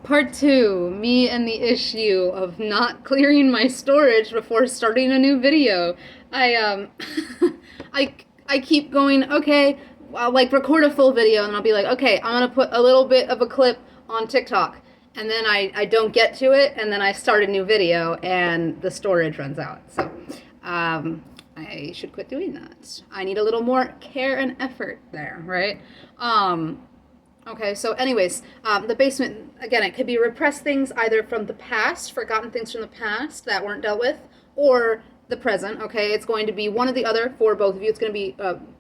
Part two, me and the issue of not clearing my storage before starting a new video. I I I keep going, okay, I'll like record a full video and I'll be like, okay, I'm gonna put a little bit of a clip on TikTok. And then I don't get to it, and then I start a new video and the storage runs out. So I should quit doing that. I need a little more care and effort there, right? Okay, so anyways, the basement, again, it could be repressed things either from the past, forgotten things from the past that weren't dealt with, or the present, okay? It's going to be one or the other for both of you. It's going to be,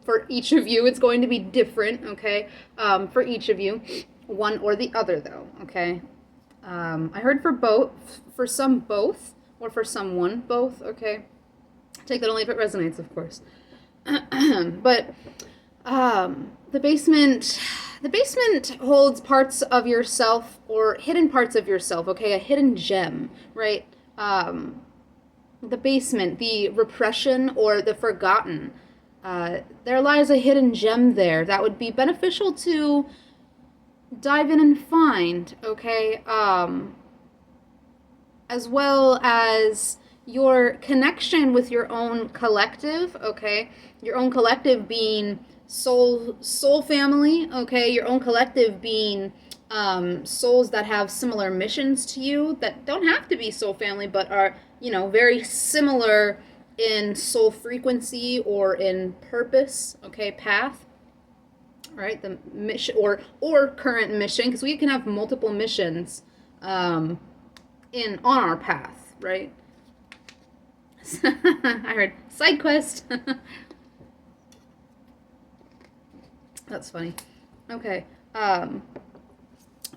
for each of you, it's going to be different, okay? For each of you, one or the other, though, okay? I heard for both, for some both, or for someone both, okay? Take that only if it resonates, of course. But the basement holds parts of yourself or hidden parts of yourself, okay? A hidden gem, right? The basement, the repression or the forgotten. There lies a hidden gem there that would be beneficial to dive in and find, okay? As well as your connection with your own collective, okay? Your own collective being soul family, okay? Your own collective being souls that have similar missions to you, that don't have to be soul family, but are, very similar in soul frequency or in purpose, okay, path. Right, the mission or current mission, because we can have multiple missions on our path, right? I heard side quest. That's funny. Okay.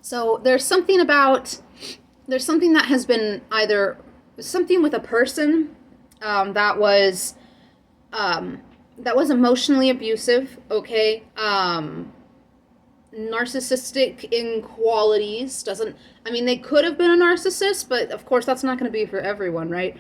So there's something that has been either something with a person that was emotionally abusive, okay? Narcissistic in qualities. They could have been a narcissist, but of course that's not going to be for everyone, right?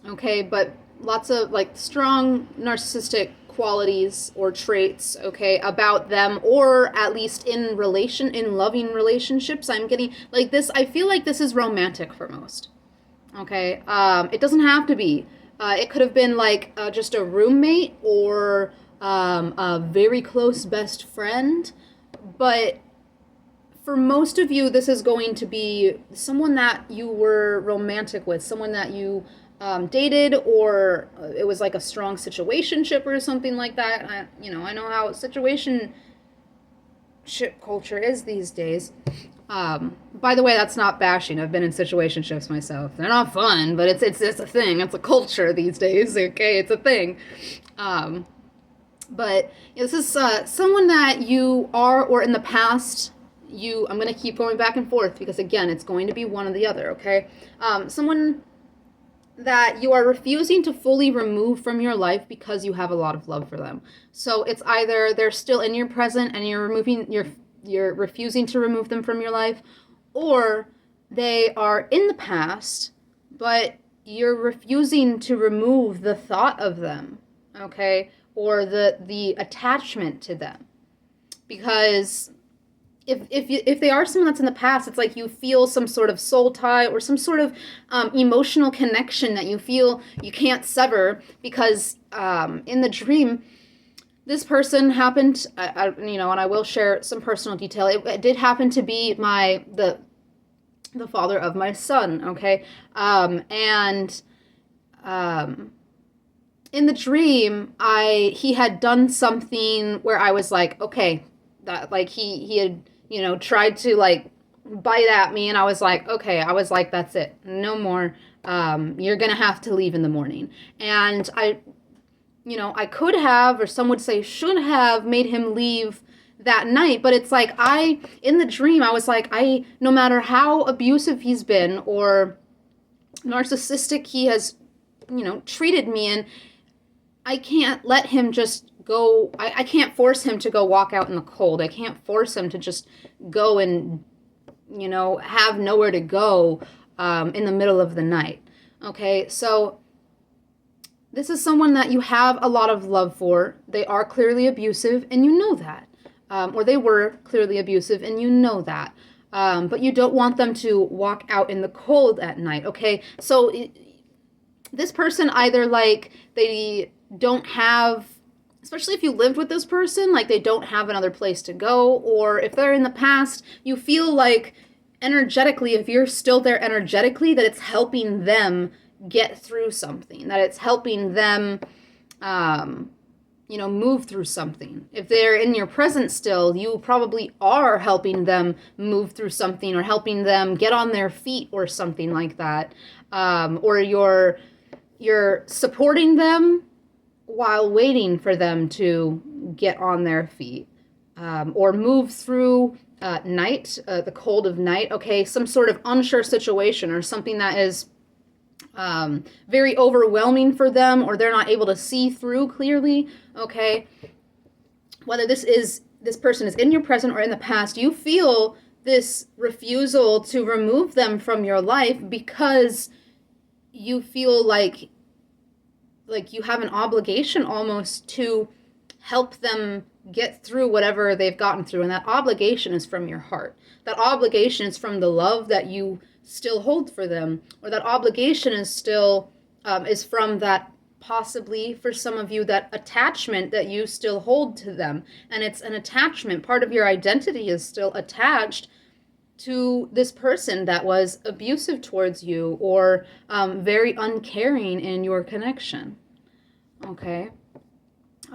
Okay, but lots of like strong narcissistic qualities or traits, okay, about them, or at least in loving relationships. I'm getting like this. I feel like this is romantic for most. Okay, it doesn't have to be. It could have been like just a roommate or a very close best friend. But for most of you, this is going to be someone that you were romantic with, someone that you dated, or it was like a strong situationship or something like that. I know how situationship culture is these days. By the way, that's not bashing. I've been in situationships myself. They're not fun, but it's a thing. It's a culture these days. Okay, it's a thing. But this is someone that you are, or in the past, I'm going to keep going back and forth because again, it's going to be one or the other. Okay, someone that you are refusing to fully remove from your life because you have a lot of love for them. So it's either they're still in your present and you're refusing to remove them from your life, or they are in the past, but you're refusing to remove the thought of them, okay, or the attachment to them, because if they are someone that's in the past, it's like you feel some sort of soul tie or some sort of emotional connection that you feel you can't sever, because in the dream, this person happened, and I will share some personal detail. It did happen to be the father of my son, okay? And in the dream, he had done something where I was like, okay, that like he had, tried to like bite at me, and I was like, okay, that's it. No more. You're going to have to leave in the morning. And I could have, or some would say should have, made him leave that night. But it's like in the dream, I was like, no matter how abusive he's been or narcissistic he has, treated me, and I can't let him just go. I can't force him to go walk out in the cold. I can't force him to just go and, have nowhere to go in the middle of the night. Okay, so this is someone that you have a lot of love for. They are clearly abusive, and you know that. or they were clearly abusive, and you know that. But you don't want them to walk out in the cold at night, okay? So this person either, like, they don't have, especially if you lived with this person, like, they don't have another place to go, or if they're in the past, you feel like energetically, if you're still there energetically, that it's helping them get through something, that it's helping them, move through something. If they're in your present still, you probably are helping them move through something, or helping them get on their feet or something like that. Or you're supporting them while waiting for them to get on their feet, or move through night, the cold of night. Okay, some sort of unsure situation, or something that is very overwhelming for them, or they're not able to see through clearly. Okay, whether this person is in your present or in the past, you feel this refusal to remove them from your life because you feel like you have an obligation almost to help them get through whatever they've gotten through. And that obligation is from your heart. That obligation is from the love that you still hold for them, or that obligation is still is from that, possibly for some of you, that attachment that you still hold to them. And it's an attachment. Part of your identity is still attached to this person that was abusive towards you, or very uncaring in your connection. Okay.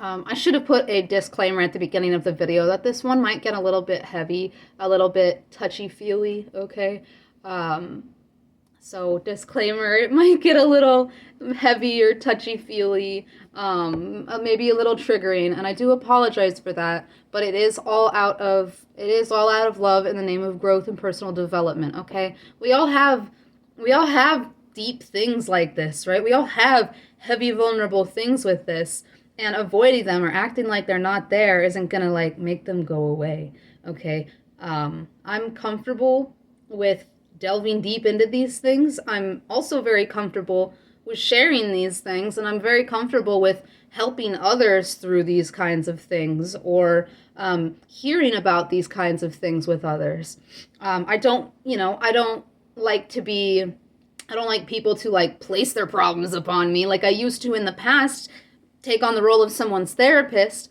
I should have put a disclaimer at the beginning of the video that this one might get a little bit heavy, a little bit touchy-feely, okay? So disclaimer, it might get a little heavy or touchy-feely, maybe a little triggering, and I do apologize for that, but it is all out of love in the name of growth and personal development, okay? We all have deep things like this, right? We all have heavy, vulnerable things with this, and avoiding them or acting like they're not there isn't gonna, like, make them go away, okay? I'm comfortable with delving deep into these things. I'm also very comfortable with sharing these things, and I'm very comfortable with helping others through these kinds of things, or hearing about these kinds of things with others. I don't like people to, like, place their problems upon me like I used to in the past, take on the role of someone's therapist.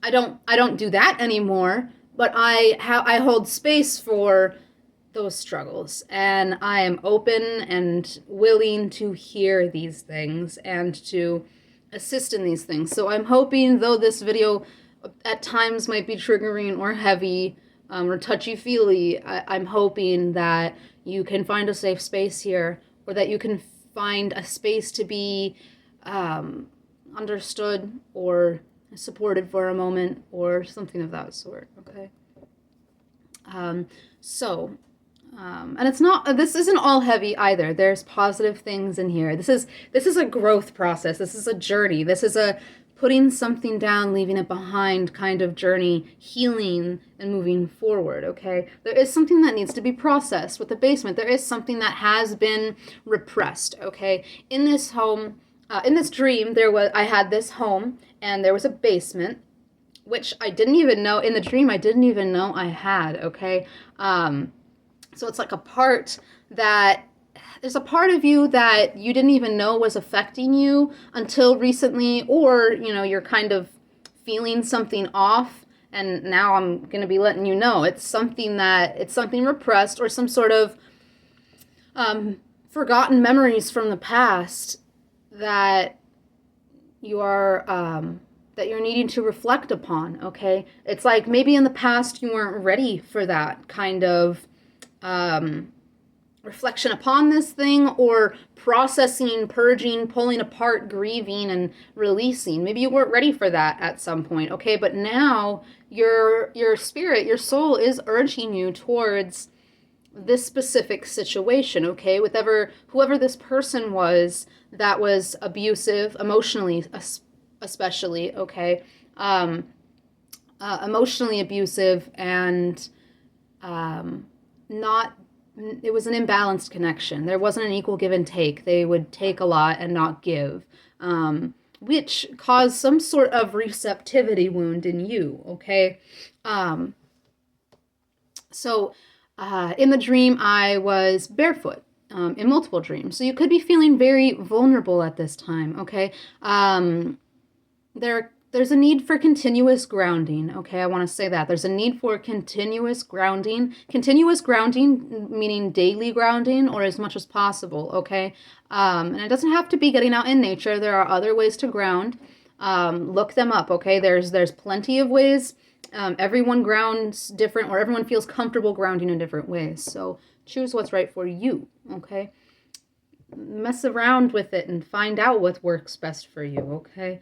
I don't do that anymore, but I hold space for those struggles, and I am open and willing to hear these things and to assist in these things. So I'm hoping, though this video at times might be triggering or heavy, or touchy-feely, I'm hoping that you can find a safe space here, or that you can find a space to be understood or supported for a moment, or something of that sort, okay? And it's not, this isn't all heavy either. There's positive things in here. This is a growth process. This is a journey. This is a putting something down, leaving it behind kind of journey, healing and moving forward, okay? There is something that needs to be processed with the basement. There is something that has been repressed, okay? In this home, in this dream, I had this home, and there was a basement, which I didn't even know, in the dream, I didn't even know I had, okay? So it's like there's a part of you that you didn't even know was affecting you until recently, or, you're kind of feeling something off, and now I'm going to be letting you know it's something repressed, or some sort of forgotten memories from the past that you're needing to reflect upon, okay? It's like maybe in the past you weren't ready for that kind of reflection upon this thing, or processing, purging, pulling apart, grieving, and releasing. Maybe you weren't ready for that at some point, okay? But now your spirit, your soul is urging you towards this specific situation, okay? With whoever this person was that was abusive, emotionally especially, okay? Emotionally abusive, and it was an imbalanced connection. There wasn't an equal give and take. They would take a lot and not give. which caused some sort of receptivity wound in you, okay? Um, so in the dream, I was barefoot. In multiple dreams. So you could be feeling very vulnerable at this time, okay? There's a need for continuous grounding, okay? I want to say that. There's a need for continuous grounding. Continuous grounding meaning daily grounding or as much as possible, okay? And it doesn't have to be getting out in nature. There are other ways to ground. Look them up, okay? There's plenty of ways. Everyone grounds different, or everyone feels comfortable grounding in different ways. So choose what's right for you, okay? Mess around with it and find out what works best for you, okay?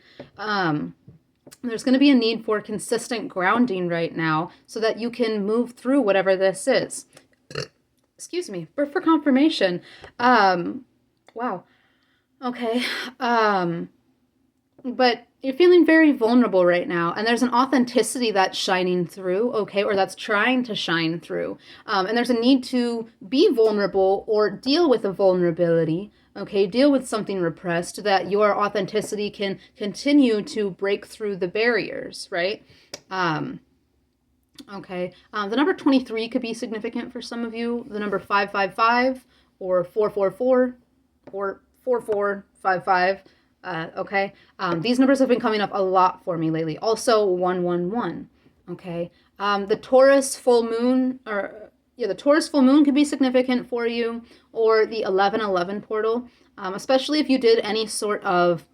There's going to be a need for consistent grounding right now so that you can move through whatever this is. Excuse me, birth for confirmation. Wow. Okay. But you're feeling very vulnerable right now, and there's an authenticity that's shining through, okay, or that's trying to shine through. And there's a need to be vulnerable or deal with a vulnerability, okay, deal with something repressed so that your authenticity can continue to break through the barriers, right? Okay, the number 23 could be significant for some of you. The number 555 or 444 or 4455. Okay, these numbers have been coming up a lot for me lately. Also 111. Okay, the Taurus full moon, the Taurus full moon could be significant for you, or the 1111 portal, especially if you did any sort of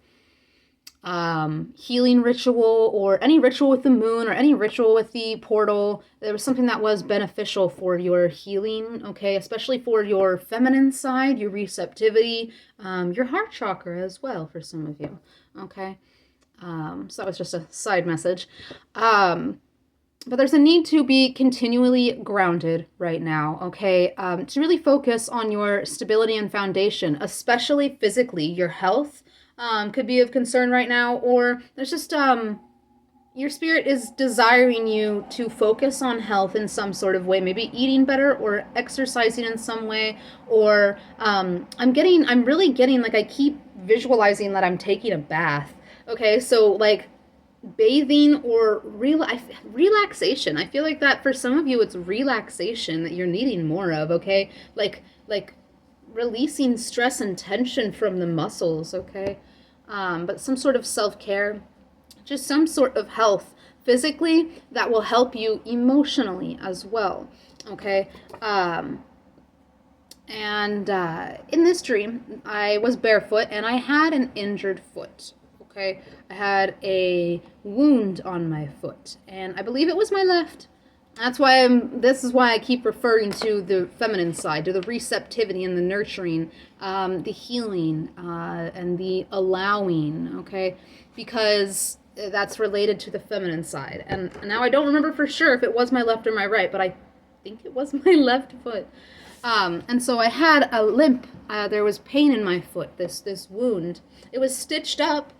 healing ritual or any ritual with the moon or any ritual with the portal. There was something that was beneficial for your healing, okay, especially for your feminine side, your receptivity, your heart chakra as well for some of you, okay. So that was just a side message. But there's a need to be continually grounded right now, okay, to really focus on your stability and foundation, especially physically. Your health could be of concern right now, or there's just your spirit is desiring you to focus on health in some sort of way, maybe eating better or exercising in some way, or I'm really getting, like, I keep visualizing that I'm taking a bath, okay, so like bathing or relaxation. I feel like that for some of you it's relaxation that you're needing more of, okay, like releasing stress and tension from the muscles, okay? But some sort of self-care, just some sort of health physically that will help you emotionally as well, okay? In this dream, I was barefoot and I had an injured foot, okay? I had a wound on my foot, and I believe it was my left. That's why this is why I keep referring to the feminine side, to the receptivity and the nurturing, the healing, and the allowing, okay? Because that's related to the feminine side. And now I don't remember for sure if it was my left or my right, but I think it was my left foot. And so I had a limp. There was pain in my foot, this wound. It was stitched up.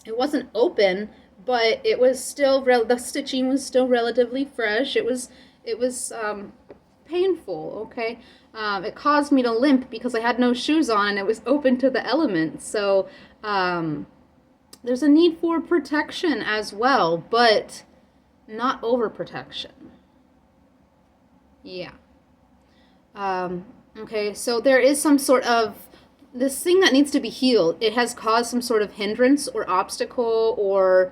It wasn't open, but it was still the stitching was still relatively fresh. It was painful, okay? It caused me to limp because I had no shoes on and it was open to the elements. So there's a need for protection as well, but not overprotection. Yeah. Okay, so there is some sort of this thing that needs to be healed. It has caused some sort of hindrance or obstacle or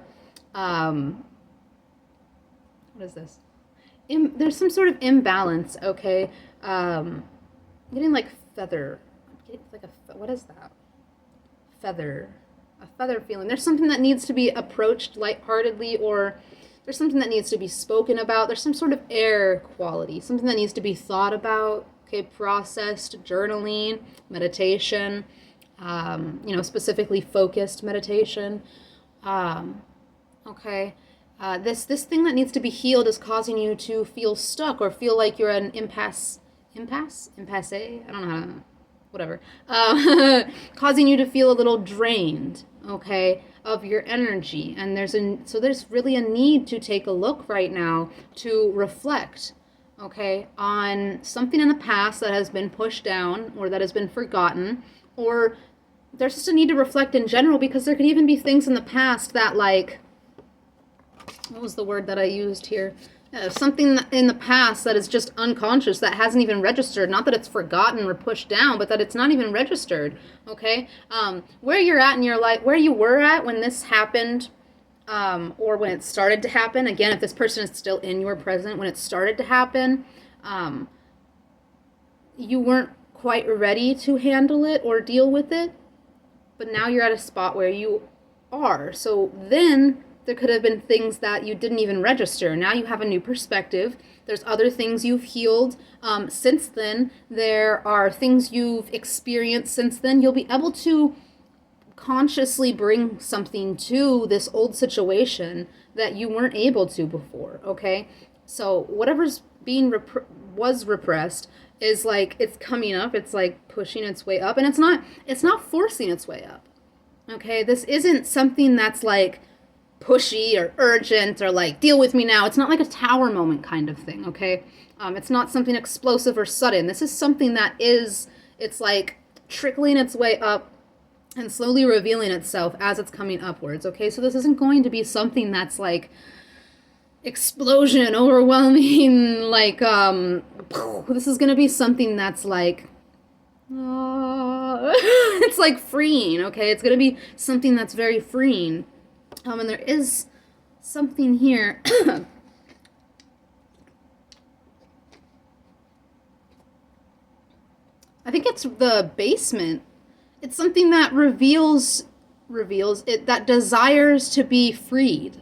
what is this? There's some sort of imbalance, okay? Getting like feather. What is that? Feather. A feather feeling. There's something that needs to be approached lightheartedly, or there's something that needs to be spoken about. There's some sort of air quality, something that needs to be thought about, okay, processed, journaling, meditation, specifically focused meditation. Okay. This thing that needs to be healed is causing you to feel stuck or feel like you're at an impasse? I don't know how to, whatever. Causing you to feel a little drained, okay, of your energy. And there's really a need to take a look right now to reflect, okay, on something in the past that has been pushed down or that has been forgotten, or there's just a need to reflect in general, because there could even be things in the past that, like, what was the word that I used here? Something in the past that is just unconscious, that hasn't even registered. Not that it's forgotten or pushed down, but that it's not even registered. Okay, where you're at in your life, where you were at when this happened, or when it started to happen. Again, if this person is still in your present when it started to happen, you weren't quite ready to handle it or deal with it, but now you're at a spot where you are. So then there could have been things that you didn't even register. Now you have a new perspective. There's other things you've healed since then. There are things you've experienced since then. You'll be able to consciously bring something to this old situation that you weren't able to before, okay? So whatever's was repressed is like, it's coming up, it's like pushing its way up, and it's not forcing its way up. Okay, this isn't something that's like pushy or urgent or like deal with me now. It's not like a tower moment kind of thing, okay? It's not something explosive or sudden. This is something that it's like trickling its way up and slowly revealing itself as it's coming upwards, okay? So this isn't going to be something that's like explosion, overwhelming, like, this is going to be something that's like, it's like freeing, okay? It's going to be something that's very freeing. And there is something here. I think it's the basement. It's something that reveals it, that desires to be freed.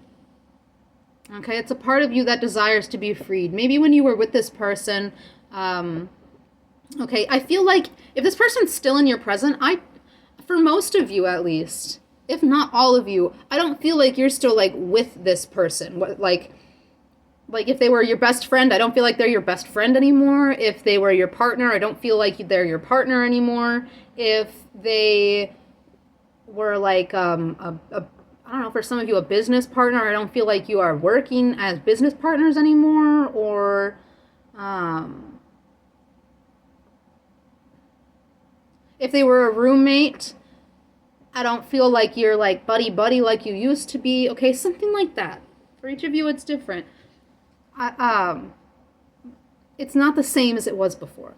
Okay, it's a part of you that desires to be freed. Maybe when you were with this person, okay, I feel like if this person's still in your present, for most of you at least, if not all of you, I don't feel like you're still like with this person. Like if they were your best friend, I don't feel like they're your best friend anymore. If they were your partner, I don't feel like they're your partner anymore. If they were like I don't know, for some of you, a business partner, I don't feel like you are working as business partners anymore. Or if they were a roommate, I don't feel like you're like buddy like you used to be. Okay, something like that. For each of you, it's different. It's not the same as it was before.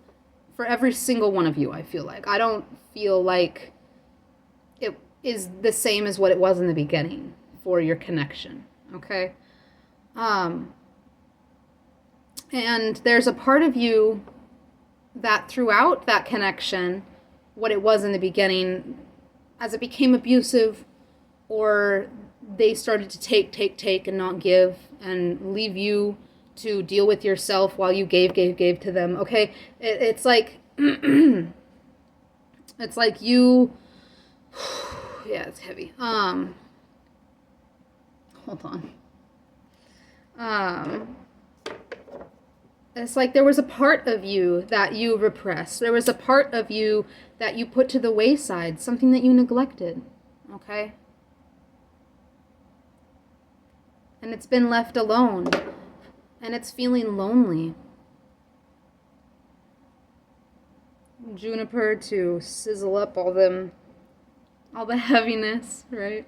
For every single one of you, I feel like. I don't feel like it is the same as what it was in the beginning for your connection, okay? And there's a part of you that throughout that connection, what it was in the beginning, as it became abusive, or they started to take and not give and leave you to deal with yourself while you gave to them, okay? It's like, it's like you, yeah, it's heavy. Hold on. It's like there was a part of you that you repressed. There was a part of you that you put to the wayside, something that you neglected, okay? And it's been left alone, and it's feeling lonely. Juniper to sizzle up all the heaviness, right?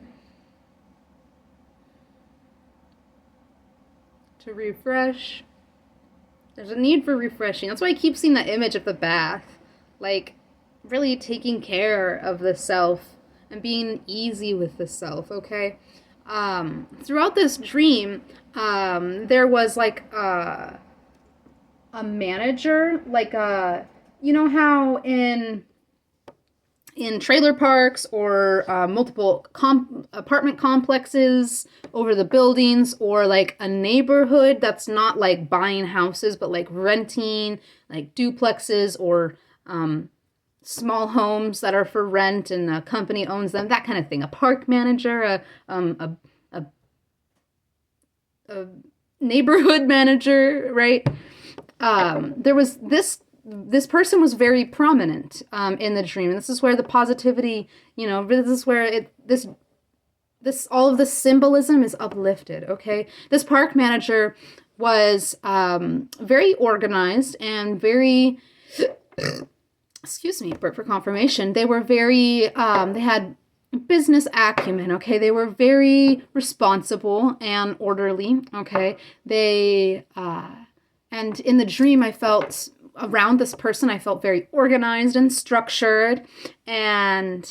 To refresh. There's a need for refreshing. That's why I keep seeing that image of the bath. Like, really taking care of the self and being easy with the self, okay? Throughout this dream, there was like a manager, like you know how in trailer parks or multiple apartment complexes over the buildings, or like a neighborhood that's not like buying houses but like renting like duplexes or small homes that are for rent and a company owns them, that kind of thing. A park manager, a neighborhood manager, right? There was this person was very prominent in the dream. And this is where the positivity, this is where this all of the symbolism is uplifted, okay? This park manager was very organized and very excuse me, but for confirmation, they were very, they had business acumen, okay? They were very responsible and orderly, okay? And in the dream, I felt around this person, I felt very organized and structured and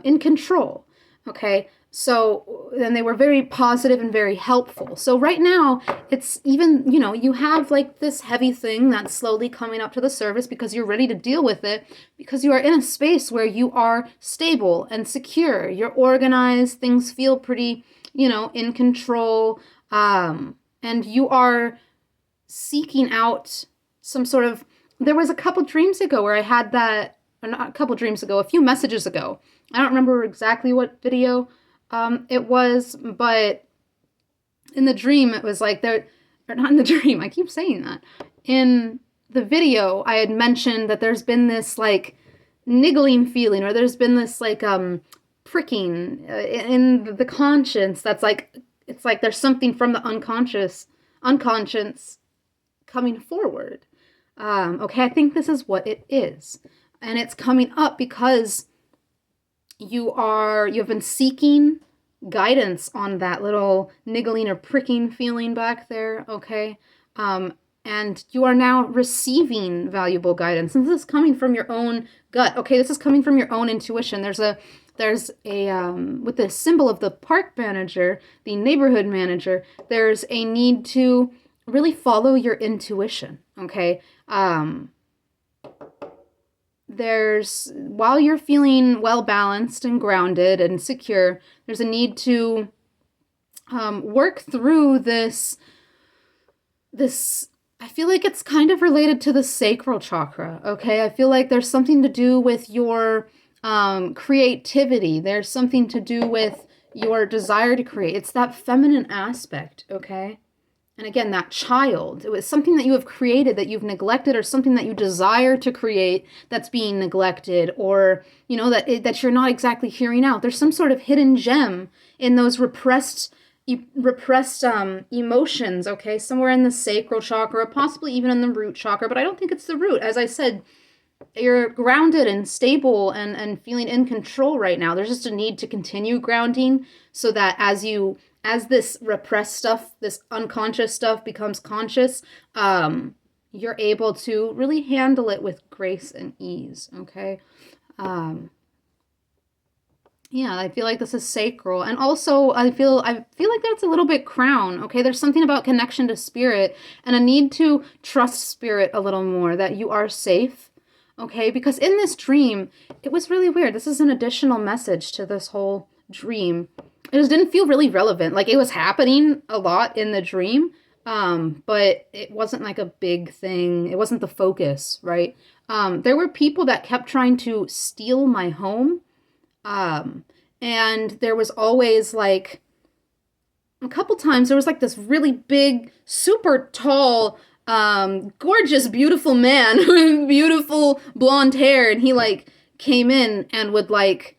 in control, okay? So then they were very positive and very helpful. So right now, it's even, you have like this heavy thing that's slowly coming up to the surface because you're ready to deal with it, because you are in a space where you are stable and secure. You're organized. Things feel pretty, in control. And you are seeking out some sort of, there was a couple dreams ago where I had that, or not a couple dreams ago, a few messages ago. I don't remember exactly what video it was, but in the dream, it was like or not in the dream, I keep saying that. In the video, I had mentioned that there's been this like niggling feeling, or there's been this like pricking in the conscience that's like, it's like there's something from the unconscious coming forward. Okay, I think this is what it is. And it's coming up because you've been seeking guidance on that little niggling or pricking feeling back there, okay? And you are now receiving valuable guidance. And this is coming from your own gut, okay? This is coming from your own intuition. There's a with the symbol of the park manager, the neighborhood manager, there's a need to really follow your intuition, okay? While you're feeling well balanced and grounded and secure, there's a need to work through this, I feel like it's kind of related to the sacral chakra, okay? I feel like there's something to do with your creativity. There's something to do with your desire to create. It's that feminine aspect, okay? And again, that child, it was something that you have created that you've neglected, or something that you desire to create that's being neglected, or, that you're not exactly hearing out. There's some sort of hidden gem in those repressed emotions, okay? Somewhere in the sacral chakra, possibly even in the root chakra, but I don't think it's the root. As I said, you're grounded and stable and feeling in control right now. There's just a need to continue grounding so that as this repressed stuff, this unconscious stuff becomes conscious, you're able to really handle it with grace and ease, okay? Yeah, I feel like this is sacral. And also, I feel like that's a little bit crown, okay? There's something about connection to spirit and a need to trust spirit a little more, that you are safe, okay? Because in this dream, it was really weird. This is an additional message to this whole dream. It just didn't feel really relevant. Like, it was happening a lot in the dream, but it wasn't like a big thing. It wasn't the focus, right? There were people that kept trying to steal my home, and there was always like a couple times there was like this really big, super tall, gorgeous, beautiful man with beautiful blonde hair, and he like came in and would like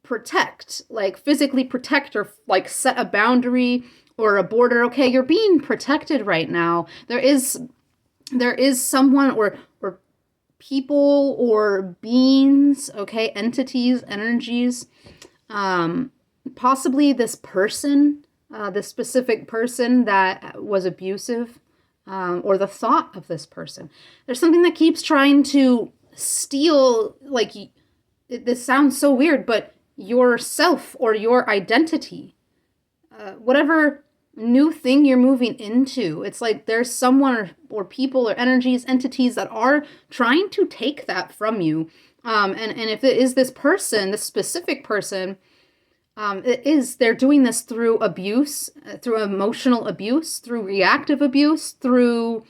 protect, like physically protect, or like set a boundary or a border. Okay, you're being protected right now. There is someone or people or beings, okay, entities, energies, possibly this person, this specific person that was abusive, or the thought of this person. There's something that keeps trying to steal, like, this sounds so weird, but yourself or your identity, whatever new thing you're moving into. It's like there's someone or people or energies, entities that are trying to take that from you. And if it is this person, this specific person, they're doing this through abuse, through emotional abuse, through reactive abuse, through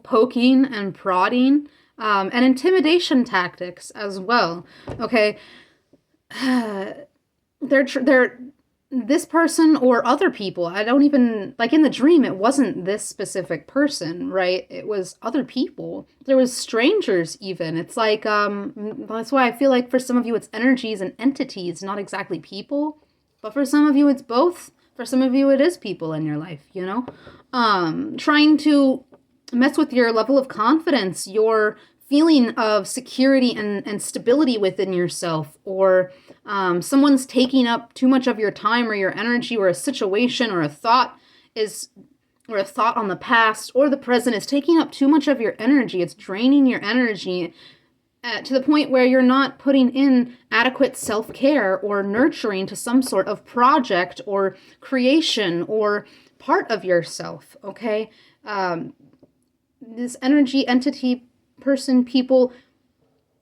poking and prodding, and intimidation tactics as well. Okay. They're this person or other people. I don't even, like, in the dream, it wasn't this specific person, right? It was other people. There was strangers even. It's like, that's why I feel like for some of you it's energies and entities, not exactly people. But for some of you it's both. For some of you it is people in your life, trying to mess with your level of confidence, your feeling of security and stability within yourself, or someone's taking up too much of your time or your energy, or a situation or a thought is or a thought on the past or the present is taking up too much of your energy. It's draining your energy to the point where you're not putting in adequate self-care or nurturing to some sort of project or creation or part of yourself, okay? This energy entity person, people,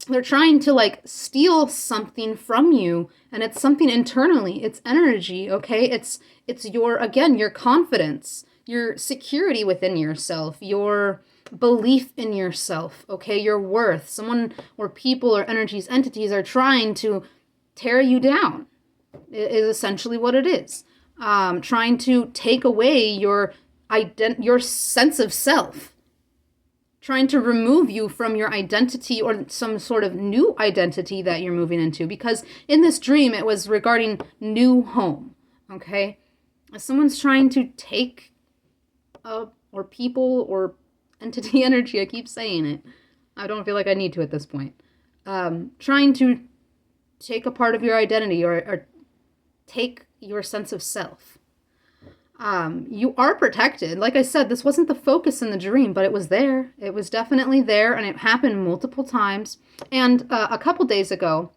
they're trying to like steal something from you, and it's something internally. It's energy, okay? It's your, again, your confidence, your security within yourself, your belief in yourself, okay? Your worth. Someone or people or energies, entities are trying to tear you down. It is essentially what it is. Trying to take away your your sense of self, trying to remove you from your identity or some sort of new identity that you're moving into. Because in this dream, it was regarding new home, okay? Someone's trying to take or people or entity energy, I keep saying it. I don't feel like I need to at this point. Trying to take a part of your identity or take your sense of self. You are protected. Like I said, this wasn't the focus in the dream, but it was there. It was definitely there, and it happened multiple times. And a couple days ago,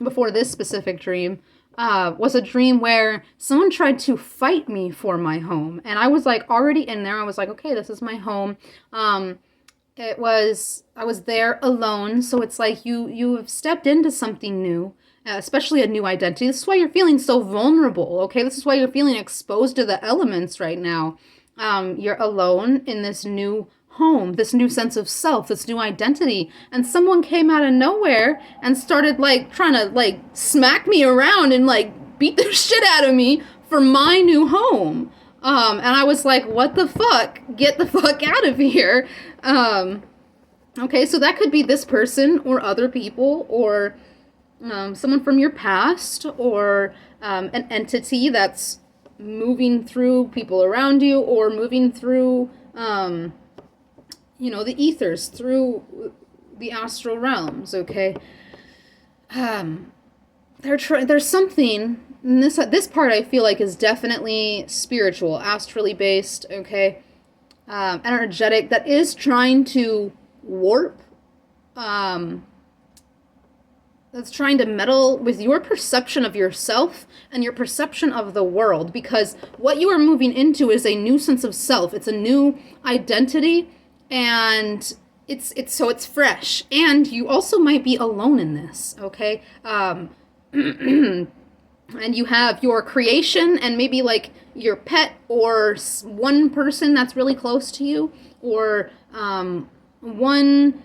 before this specific dream, was a dream where someone tried to fight me for my home. And I was like already in there. I was like, okay, this is my home. I was there alone. So it's like you have stepped into something new, especially a new identity. This is why you're feeling so vulnerable, okay? This is why you're feeling exposed to the elements right now. You're alone in this new home, this new sense of self, this new identity, and someone came out of nowhere and started like trying to like smack me around and like beat the shit out of me for my new home. And I was like, what the fuck? Get the fuck out of here. Okay, so that could be this person or other people or someone from your past or an entity that's moving through people around you or moving through the ethers, through the astral realms, okay? There's something, and this part I feel like is definitely spiritual, astrally based, okay? Energetic, that is trying to warp, that's trying to meddle with your perception of yourself and your perception of the world, because what you are moving into is a new sense of self. It's a new identity, and it's fresh, and you also might be alone in this, okay? And you have your creation and maybe like your pet or one person that's really close to you, or one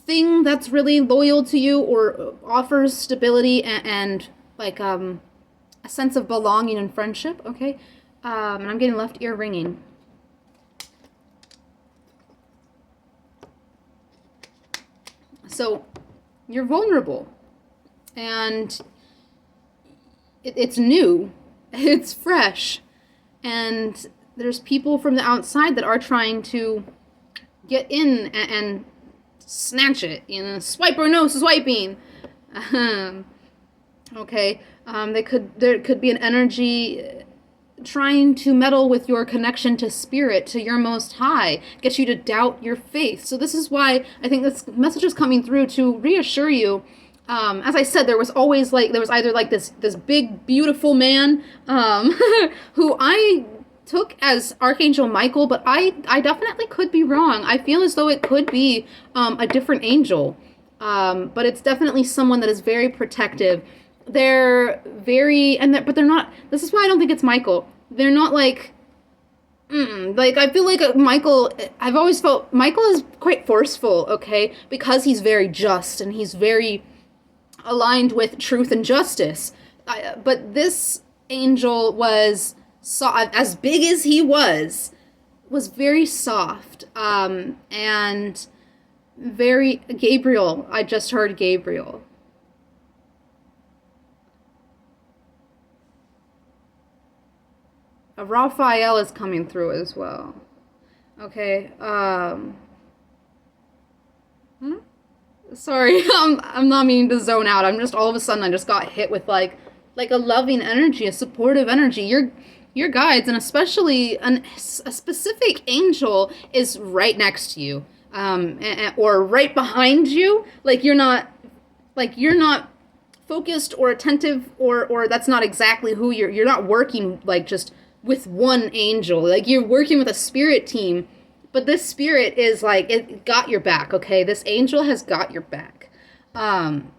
thing that's really loyal to you or offers stability and like a sense of belonging and friendship, okay? And I'm getting left ear ringing. So you're vulnerable, and it's new, it's fresh, and there's people from the outside that are trying to get in and snatch it, swipe or no swiping. Okay, there could be an energy trying to meddle with your connection to spirit, to your most high, get you to doubt your faith. So this is why I think this message is coming through to reassure you. As I said, there was either like this big beautiful man who I took as Archangel Michael, but I definitely could be wrong. I feel as though it could be a different angel, but it's definitely someone that is very protective. They're very, but they're not, this is why I don't think it's Michael. They're not like, like, I feel like Michael, I've always felt Michael is quite forceful, okay? Because he's very just and he's very aligned with truth and justice. But this angel was, as big as he was very soft, and very, Gabriel, I just heard Gabriel. Raphael is coming through as well. Okay. Hmm? Sorry, I'm not meaning to zone out. I'm just all of a sudden I just got hit with like a loving energy, a supportive energy. Your guides, and especially a specific angel is right next to you, or right behind you. Like you're not focused or attentive, or that's not exactly who you're not working like just with one angel. Like you're working with a spirit team, but this spirit is like it got your back. Okay, this angel has got your back. um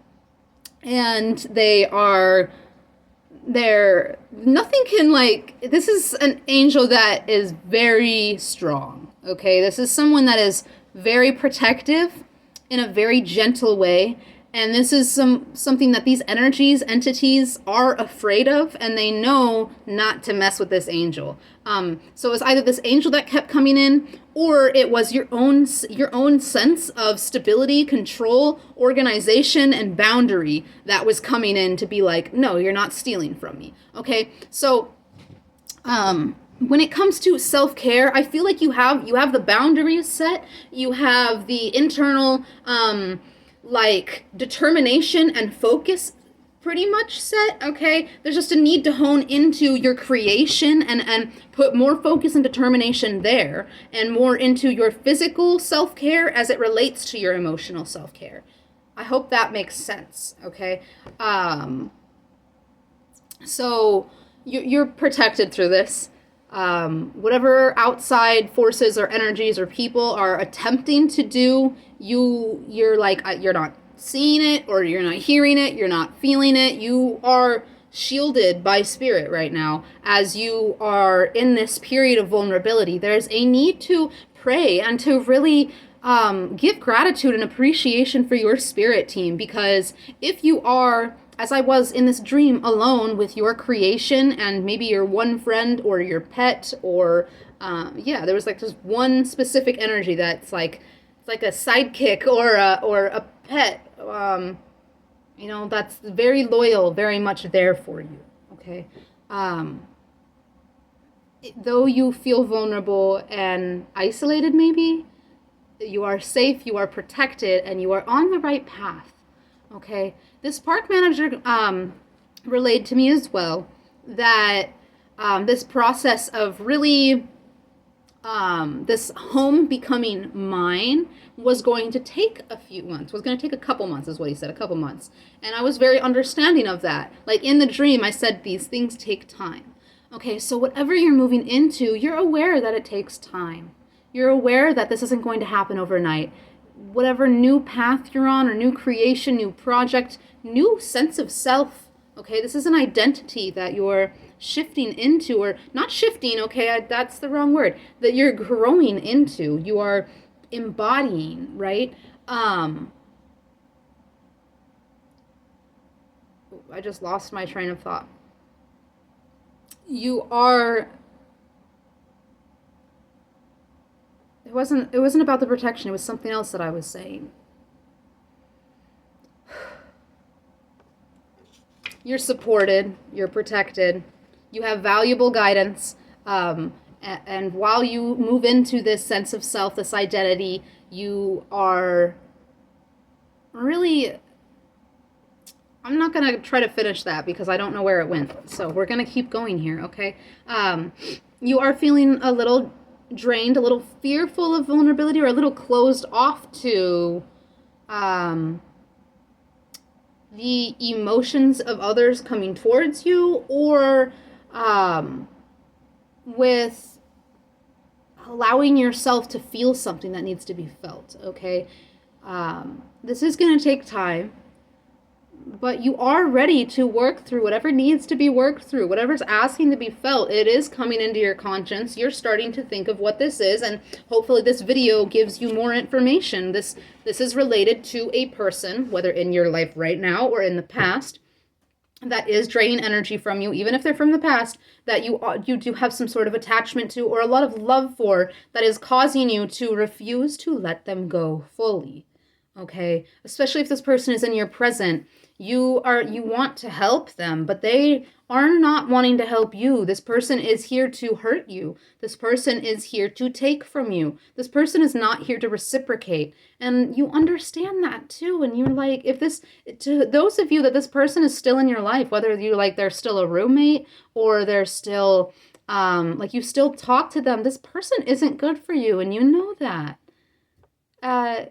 and they're nothing can like this is an angel that is very strong. Okay, this is someone that is very protective in a very gentle way, and this is something that these entities are afraid of, and they know not to mess with this angel. So it was either this angel that kept coming in, or it was your own sense of stability, control, organization, and boundary that was coming in to be like, no, you're not stealing from me. Okay, so when it comes to self-care, I feel like you have the boundaries set, you have the internal like determination and focus pretty much set. Okay, there's just a need to hone into your creation and put more focus and determination there, and more into your physical self-care as it relates to your emotional self-care. I hope that makes sense. Okay. So you're protected through this. Whatever outside forces or energies or people are attempting to do, you're like you're not seeing it, or you're not hearing it, you're not feeling it. You are shielded by spirit right now as you are in this period of vulnerability. There's a need to pray and to really give gratitude and appreciation for your spirit team, because if you are, as I was in this dream, alone with your creation and maybe your one friend or your pet, or yeah, there was like just one specific energy that's like it's like a sidekick or a pet, that's very loyal, very much there for you. Okay. Though you feel vulnerable and isolated, maybe you are safe, you are protected, and you are on the right path. Okay, this park manager relayed to me as well that this process of really this home becoming mine was going to take a few months, was going to take a couple months, is what he said, a couple months. And I was very understanding of that. Like in the dream, I said these things take time. Okay, so whatever you're moving into, you're aware that it takes time. You're aware that this isn't going to happen overnight. Whatever new path you're on, or new creation, new project, new sense of self, okay, this is an identity that you're shifting into, or not shifting, okay, that's the wrong word, that you're growing into, you are embodying, right? I just lost my train of thought. You are it wasn't about the protection, it was something else that I was saying. You're supported, you're protected, you have valuable guidance, and while you move into this sense of self, this identity, you are really, I'm not going to try to finish that because I don't know where it went, so we're going to keep going here, okay? You are feeling a little drained, a little fearful of vulnerability, or a little closed off to the emotions of others coming towards you, or with allowing yourself to feel something that needs to be felt, okay? This is going to take time, but you are ready to work through whatever needs to be worked through, whatever's asking to be felt. It is coming into your conscience. You're starting to think of what this is, and hopefully this video gives you more information. This is related to a person, whether in your life right now or in the past, that is draining energy from you, even if they're from the past, that you do have some sort of attachment to, or a lot of love for, that is causing you to refuse to let them go fully. Okay? Especially if this person is in your present. You want to help them, but they are not wanting to help you. This person is here to hurt you. This person is here to take from you. This person is not here to reciprocate. And you understand that too. And you're like, if this, to those of you that this person is still in your life, whether you like they're still a roommate or they're still like you still talk to them, this person isn't good for you, and you know that. Uh,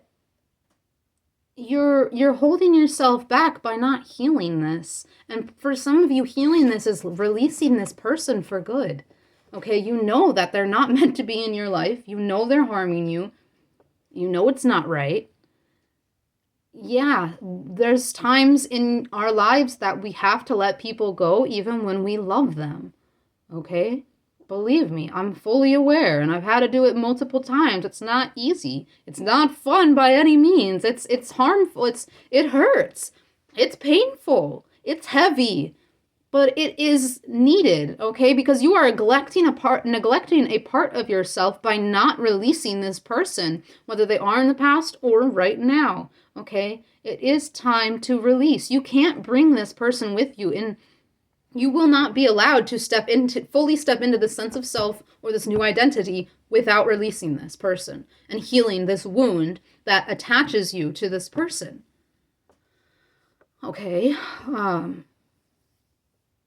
you're holding yourself back by not healing this. And for some of you, healing this is releasing this person for good. Okay, you know that they're not meant to be in your life. You know they're harming you. You know it's not right. Yeah, there's times in our lives that we have to let people go even when we love them. Okay? Believe me, I'm fully aware, and I've had to do it multiple times. It's not easy. It's not fun by any means. It's harmful. It hurts. It's painful. It's heavy. But it is needed, okay? Because you are neglecting a part of yourself by not releasing this person, whether they are in the past or right now, okay? It is time to release. You can't bring this person with you in. You will not be allowed to fully step into this sense of self or this new identity without releasing this person and healing this wound that attaches you to this person. Okay,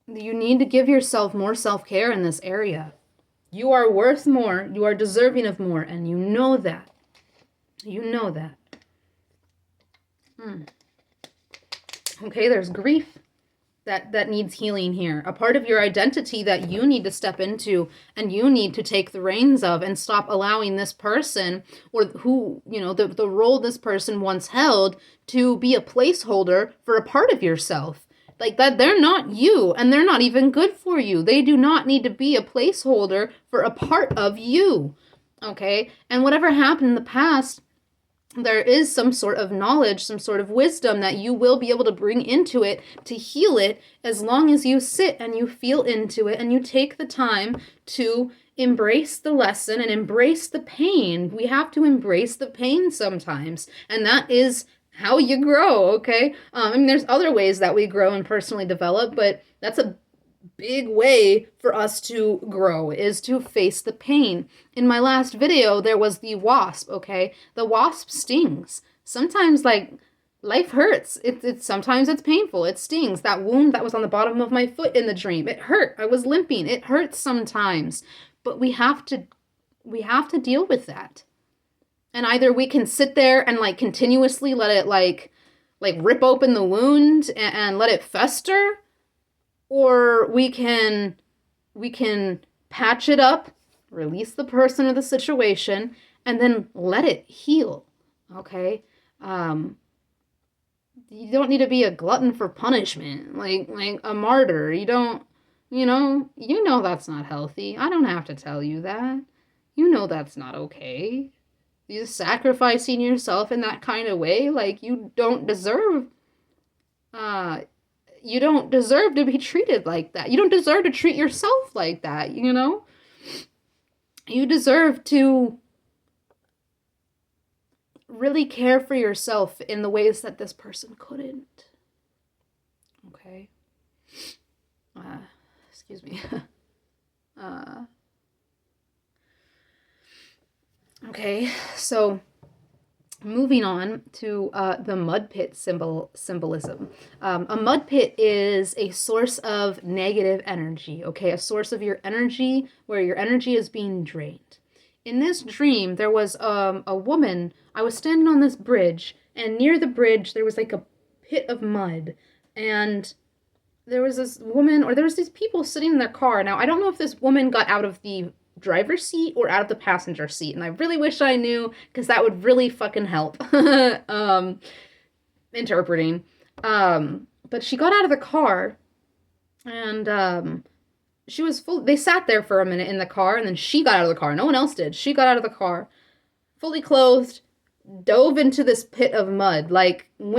you need to give yourself more self-care in this area. You are worth more, you are deserving of more, and you know that. You know that. Okay, there's grief that needs healing here. A part of your identity that you need to step into and you need to take the reins of and stop allowing this person or who, the role this person once held to be a placeholder for a part of yourself. Like that, they're not you and they're not even good for you. They do not need to be a placeholder for a part of you. Okay? And whatever happened in the past, there is some sort of knowledge, some sort of wisdom that you will be able to bring into it to heal it as long as you sit and you feel into it and you take the time to embrace the lesson and embrace the pain. We have to embrace the pain sometimes, and that is how you grow, okay? There's other ways that we grow and personally develop, but that's a big way for us to grow is to face the pain. In my last video, there was the wasp, okay? The wasp stings. Sometimes, life hurts. Sometimes it's painful. It stings. That wound that was on the bottom of my foot in the dream, it hurt. I was limping. It hurts sometimes. But we have to deal with that. And either we can sit there and, continuously let it, rip open the wound and let it fester, or we can patch it up, release the person or the situation, and then let it heal, okay? You don't need to be a glutton for punishment, like a martyr. You don't, you know that's not healthy. I don't have to tell you that. You know that's not okay. You're sacrificing yourself in that kind of way, you don't deserve to be treated like that. You don't deserve to treat yourself like that, You deserve to really care for yourself in the ways that this person couldn't. Okay? Excuse me. Okay, so moving on to the mud pit symbolism. A mud pit is a source of negative energy, okay? A source of your energy where your energy is being drained. In this dream, there was a woman. I was standing on this bridge, and near the bridge, there was a pit of mud. And there was this woman, or there was these people sitting in their car. Now, I don't know if this woman got out of the driver's seat or out of the passenger seat, and I really wish I knew, because that would really fucking help interpreting. But she got out of the car, and she was they sat there for a minute in the car, and then she got out of the car. No one else did. She got out of the car, fully clothed, dove into this pit of mud,